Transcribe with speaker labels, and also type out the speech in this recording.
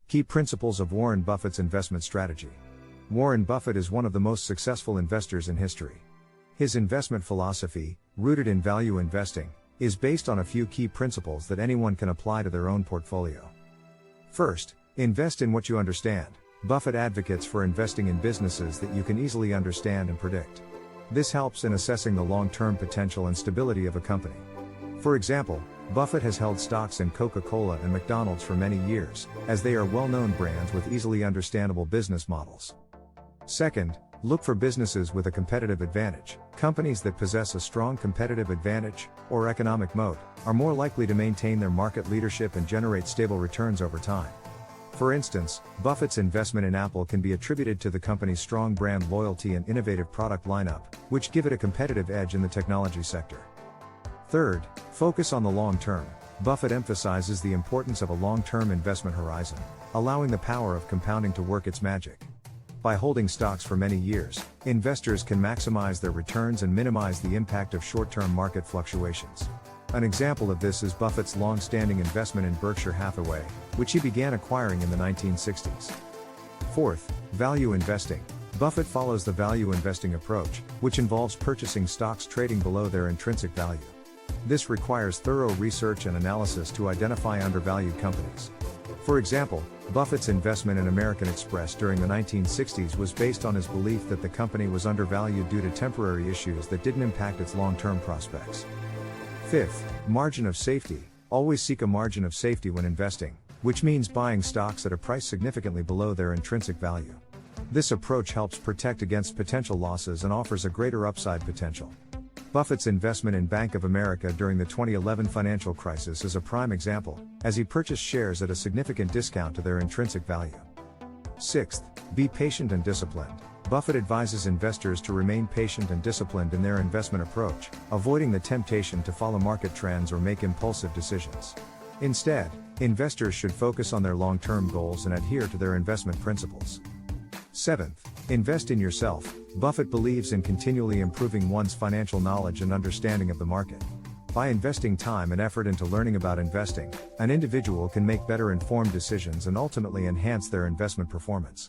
Speaker 1: Key principles of Warren Buffett's investment strategy. Warren Buffett is one of the most successful investors in history. His investment philosophy, rooted in value investing, is based on a few key principles that anyone can apply to their own portfolio. First, invest in what you understand. Buffett advocates for investing in businesses that you can easily understand and predict. This helps in assessing the long-term potential and stability of a company. For example, Buffett has held stocks in Coca-Cola and McDonald's for many years, as they are well-known brands with easily understandable business models. Second, look for businesses with a competitive advantage. Companies that possess a strong competitive advantage, or economic moat, are more likely to maintain their market leadership and generate stable returns over time. For instance, Buffett's investment in Apple can be attributed to the company's strong brand loyalty and innovative product lineup, which give it a competitive edge in the technology sector. Third, focus on the long term. Buffett emphasizes the importance of a long-term investment horizon, allowing the power of compounding to work its magic. By holding stocks for many years, investors can maximize their returns and minimize the impact of short-term market fluctuations. An example of this is Buffett's long-standing investment in Berkshire Hathaway, which he began acquiring in the 1960s. Fourth, value investing. Buffett follows the value investing approach, which involves purchasing stocks trading below their intrinsic value. This requires thorough research and analysis to identify undervalued companies. For example, Buffett's investment in American Express during the 1960s was based on his belief that the company was undervalued due to temporary issues that didn't impact its long-term prospects. Fifth, margin of safety. Always seek a margin of safety when investing, which means buying stocks at a price significantly below their intrinsic value. This approach helps protect against potential losses and offers a greater upside potential. Buffett's investment in Bank of America during the 2011 financial crisis is a prime example, as he purchased shares at a significant discount to their intrinsic value. Sixth, be patient and disciplined. Buffett advises investors to remain patient and disciplined in their investment approach, avoiding the temptation to follow market trends or make impulsive decisions. Instead, investors should focus on their long-term goals and adhere to their investment principles. Seventh, invest in yourself. Buffett believes in continually improving one's financial knowledge and understanding of the market. By investing time and effort into learning about investing, an individual can make better informed decisions and ultimately enhance their investment performance.